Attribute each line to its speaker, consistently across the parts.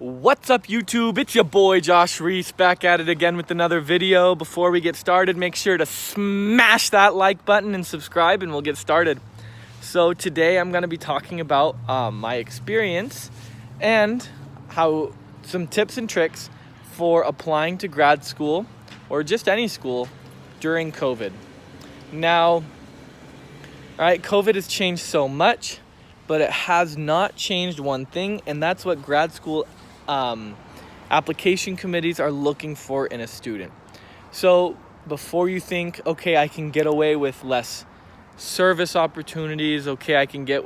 Speaker 1: What's up, YouTube? It's your boy Josh Reese back at it again with another video. Before we get started, make sure to smash that like button and subscribe and we'll get started. So today I'm going to be talking about my experience and how some tips and tricks for applying to grad school or just any school during COVID. Now, COVID has changed so much, but it has not changed one thing, and that's what grad school application committees are looking for in a student. So before you think, okay, I can get away with less service opportunities, okay, I can get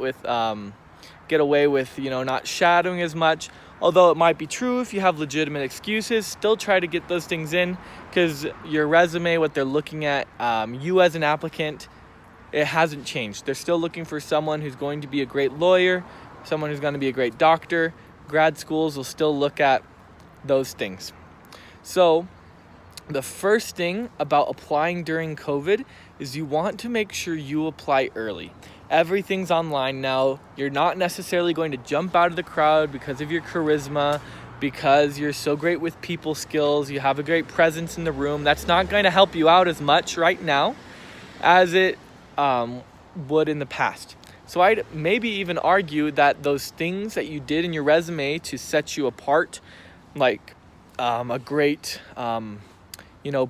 Speaker 1: away with not shadowing as much, although it might be true if you have legitimate excuses, still try to get those things in, because your resume, what they're looking at, you as an applicant, it hasn't changed. They're still looking for someone who's going to be a great lawyer, someone who's going to be a great doctor. Grad schools will still look at those things. So the first thing about applying during COVID is you want to make sure you apply early. Everything's online now. You're not necessarily going to jump out of the crowd because of your charisma, because you're so great with people skills, you have a great presence in the room. That's not going to help you out as much right now as it would in the past. So I'd maybe even argue that those things that you did in your resume to set you apart, like a great,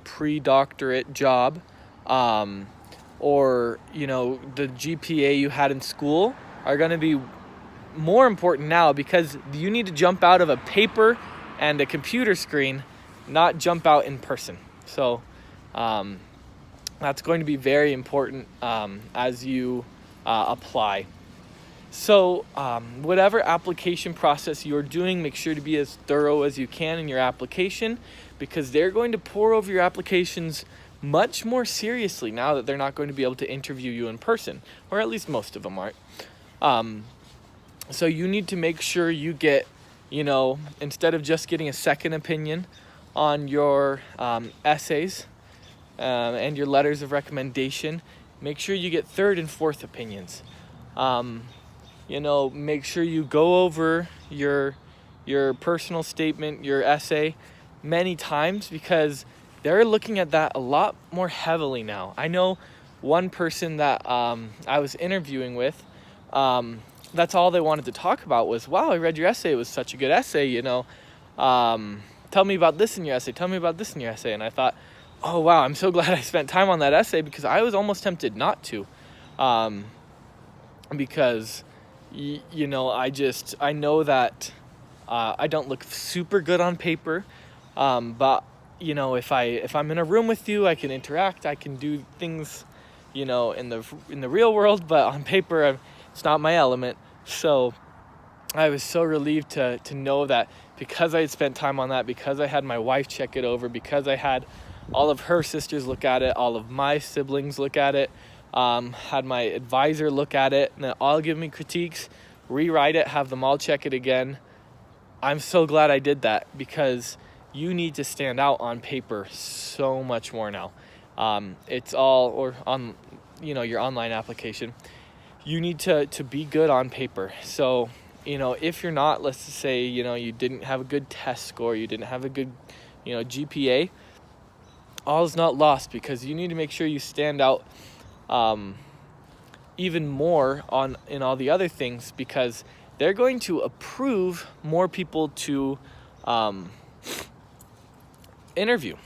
Speaker 1: pre-doctorate job, or, the GPA you had in school are going to be more important now, because you need to jump out of a paper and a computer screen, not jump out in person. So that's going to be very important as you apply. So whatever application process you're doing, make sure to be as thorough as you can in your application, because they're going to pour over your applications much more seriously now that they're not going to be able to interview you in person, or at least most of them aren't. So you need to make sure you get, instead of just getting a second opinion on your essays and your letters of recommendation, make sure you get third and fourth opinions. Make sure you go over your personal statement, your essay many times, because they're looking at that a lot more heavily now. I know one person that I was interviewing with, that's all they wanted to talk about was, wow, I read your essay. It was such a good essay, tell me about this in your essay. Tell me about this in your essay. And I thought, oh, wow, I'm so glad I spent time on that essay, because I was almost tempted not to. Because, I know that I don't look super good on paper, but, if I'm in a room with you, I can interact, I can do things, in the real world, but on paper, it's not my element. So I was so relieved to know that, because I had spent time on that, because I had my wife check it over, because I had all of her sisters look at it, all of my siblings look at it, had my advisor look at it, and then all give me critiques, rewrite it, have them all check it again. I'm so glad I did that, because you need to stand out on paper so much more now. It's all, or on, your online application, you need to be good on paper. So, if you're not, let's say, you didn't have a good test score, you didn't have a good, GPA, all is not lost, because you need to make sure you stand out even more in all the other things, because they're going to approve more people to interview.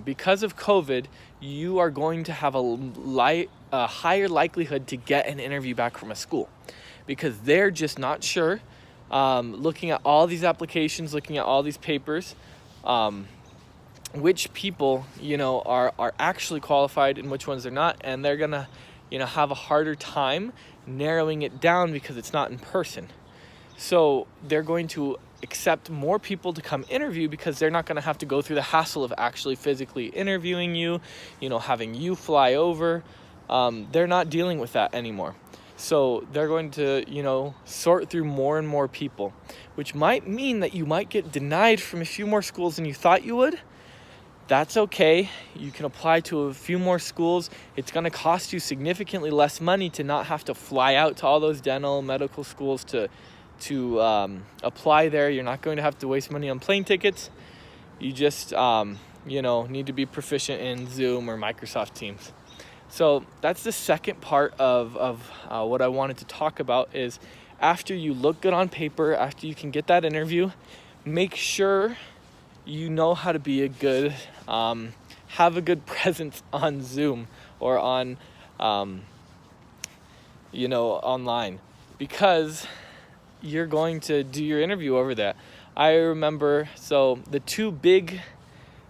Speaker 1: Because of COVID, you are going to have a higher likelihood to get an interview back from a school, because they're just not sure, looking at all these applications, looking at all these papers, which people, are actually qualified and which ones they're not. And they're going to, have a harder time narrowing it down, because it's not in person. So they're going to accept more people to come interview, because they're not going to have to go through the hassle of actually physically interviewing you, having you fly over. They're not dealing with that anymore. So they're going to, sort through more and more people, which might mean that you might get denied from a few more schools than you thought you would. That's okay. You can apply to a few more schools. It's going to cost you significantly less money to not have to fly out to all those dental medical schools to apply there. You're not going to have to waste money on plane tickets. You just need to be proficient in Zoom or Microsoft Teams. So that's the second part of what I wanted to talk about is after you look good on paper, after you can get that interview, make sure you know how to be have a good presence on Zoom or on, online, because you're going to do your interview over that. I remember, so the two big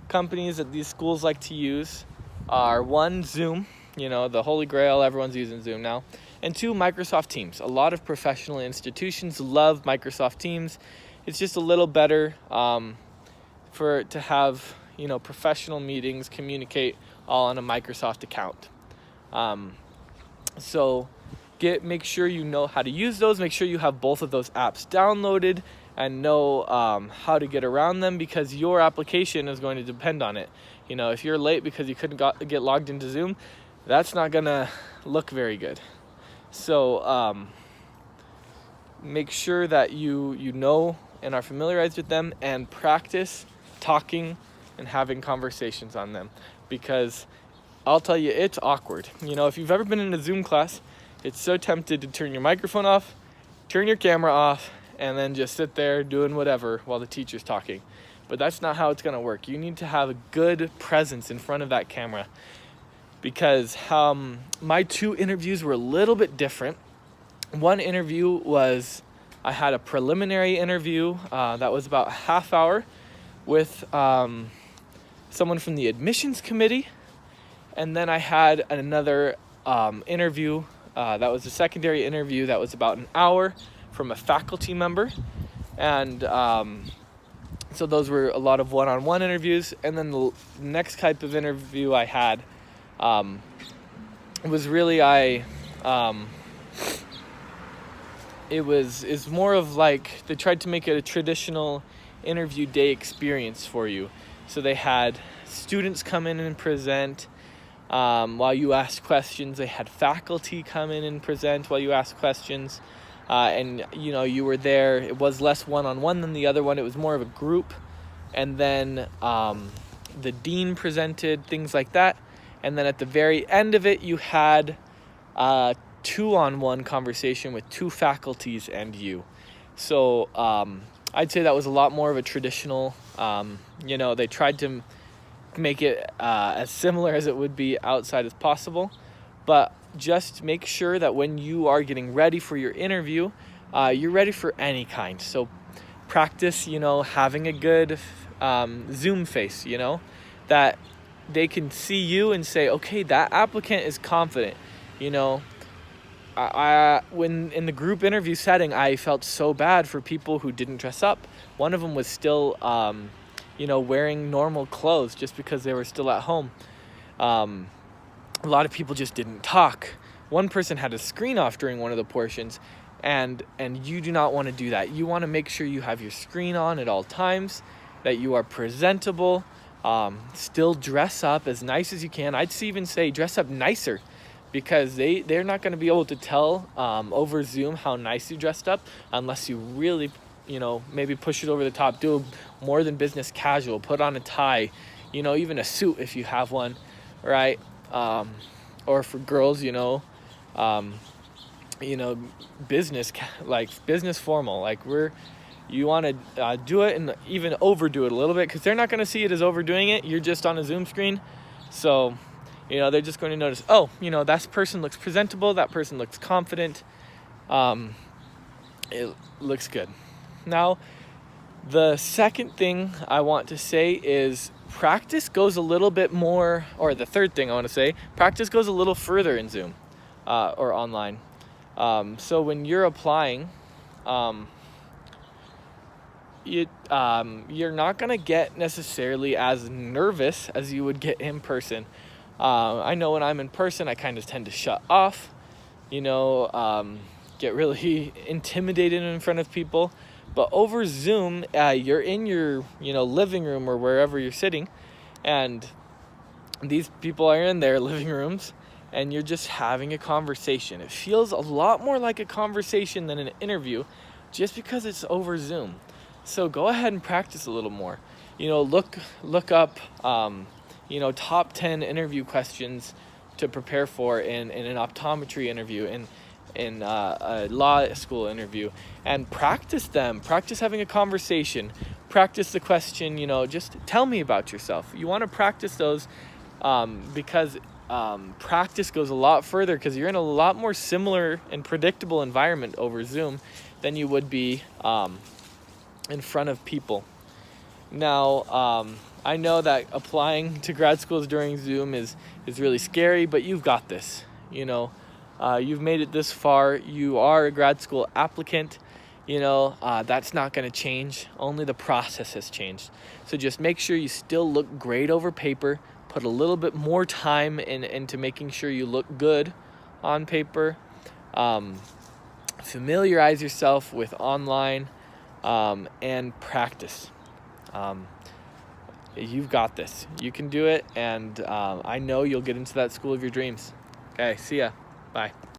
Speaker 1: companies that these schools like to use are one, Zoom, the holy grail, everyone's using Zoom now, and two, Microsoft Teams. A lot of professional institutions love Microsoft Teams. It's just a little better to have, professional meetings, communicate all on a Microsoft account. So make sure you know how to use those. Make sure you have both of those apps downloaded and know how to get around them, because your application is going to depend on it. If you're late because you couldn't get logged into Zoom, that's not gonna look very good. So make sure that you know and are familiarized with them, and practice talking and having conversations on them, because I'll tell you, it's awkward. If you've ever been in a Zoom class, it's so tempted to turn your microphone off, turn your camera off, and then just sit there doing whatever while the teacher's talking. But that's not how it's going to work. You need to have a good presence in front of that camera, because my two interviews were a little bit different. One interview was, I had a preliminary interview that was about a half hour with someone from the admissions committee, and then I had another interview that was a secondary interview that was about an hour from a faculty member. And so those were a lot of one-on-one interviews. And then the next type of interview I had was really is more of like, they tried to make it a traditional interview day experience for you. So they had students come in and present while you asked questions. They had faculty come in and present while you asked questions. And you were there. It was less one-on-one than the other one. It was more of a group. And then the dean presented, things like that. And then at the very end of it, you had a two-on-one conversation with two faculties and you. So I'd say that was a lot more of a traditional, they tried to make it as similar as it would be outside as possible. But just make sure that when you are getting ready for your interview, you're ready for any kind. So practice, having a good Zoom face, that they can see you and say, okay, that applicant is confident. When in the group interview setting, I felt so bad for people who didn't dress up. One of them was still, wearing normal clothes just because they were still at home. A lot of people just didn't talk. One person had a screen off during one of the portions, and you do not want to do that. You want to make sure you have your screen on at all times, that you are presentable, still dress up as nice as you can. I'd even say dress up nicer, because they're not going to be able to tell over Zoom how nice you dressed up unless you really, maybe push it over the top, do more than business casual, put on a tie, even a suit if you have one, right? Or for girls, business formal, like you want to do it and even overdo it a little bit, because they're not going to see it as overdoing it. You're just on a Zoom screen. So, they're just going to notice, that person looks presentable. That person looks confident. It looks good. Now, the second thing I want to say is practice goes a little bit more, or the third thing I want to say, practice goes a little further in Zoom or online. So when you're applying, you're not going to get necessarily as nervous as you would get in person. I know when I'm in person, I kind of tend to shut off, get really intimidated in front of people. But over Zoom, you're in your, living room or wherever you're sitting, and these people are in their living rooms, and you're just having a conversation. It feels a lot more like a conversation than an interview, just because it's over Zoom. So go ahead and practice a little more. Look up top 10 interview questions to prepare for in an optometry interview, in a law school interview, and practice them. Practice having a conversation. Practice the question, just tell me about yourself. You want to practice those because practice goes a lot further, because you're in a lot more similar and predictable environment over Zoom than you would be in front of people. Now, I know that applying to grad schools during Zoom is really scary, but you've got this. You've made it this far. You are a grad school applicant. That's not going to change. Only the process has changed. So just make sure you still look great over paper. Put a little bit more time into making sure you look good on paper. Familiarize yourself with online and practice. You've got this. You can do it, and I know you'll get into that school of your dreams. Okay, see ya. Bye.